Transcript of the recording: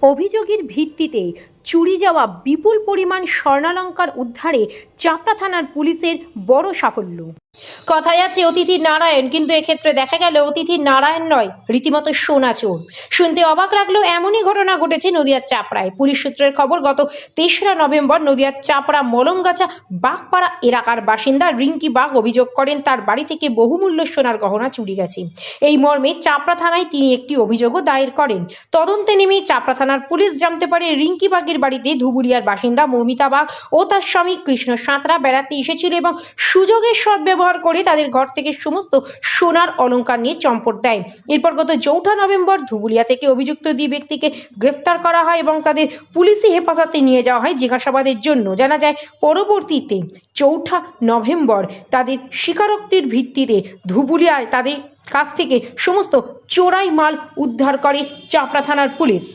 অভিযোগের ভিত্তিতে চুরি যাওয়া বিপুল পরিমাণ স্বর্ণালংকার উদ্ধারে চাপড়া থানার পুলিশের বড় সাফল্য। কথায় আছে অতিথি নারায়ণ, কিন্তু এক্ষেত্রে দেখা গেল অতিথি নারায়ণ নয়, রীতিমতো সোনা চোর। শুনতে অবাক লাগলেও এমনই ঘটনা ঘটেছে নদিয়ার চাপড়ায়। পুলিশ সূত্রের খবর, গত ৩রা নভেম্বর নদিয়ার চাপড়া মলমগাছা বাগপাড়া এলাকার বাসিন্দা রিঙ্কি বাগ অভিযোগ করেন তার বাড়ি থেকে বহুমূল্য সোনার গহনা চুরি গেছে। এই মর্মে চাপড়া থানায় তিনি একটি অভিযোগও দায়ের করেন। তদন্তে নেমে চাপড়া থানার পুলিশ জানতে পারে রিঙ্কি বাগের বাড়িতে ধুবুলিয়ার বাসিন্দা মৌমিতা বাগ ও তার স্বামী কৃষ্ণ সাঁতরা বেড়াতে এসেছিল এবং সুযোগের সদ্ব্যবহার করে তাদের ঘর থেকে সমস্ত সোনার অলংকার নিয়ে চম্পট দেয়। এরপর গত ৪ঠা নভেম্বর ধুবুলিয়া থেকে অভিযুক্ত দুই ব্যক্তিকে গ্রেফতার করা হয় এবং তাদের পুলিশি হেফাজতে নিয়ে যাওয়া হয় জিজ্ঞাসাবাদের জন্য। জানা যায় পরবর্তীতে ৪ঠা নভেম্বর তাদের স্বীকারোক্তির ভিত্তিতে ধুবুলিয়ায় তাদের কাছ থেকে সমস্ত চোরাই মাল উদ্ধার করে চাপড়া থানার পুলিশ।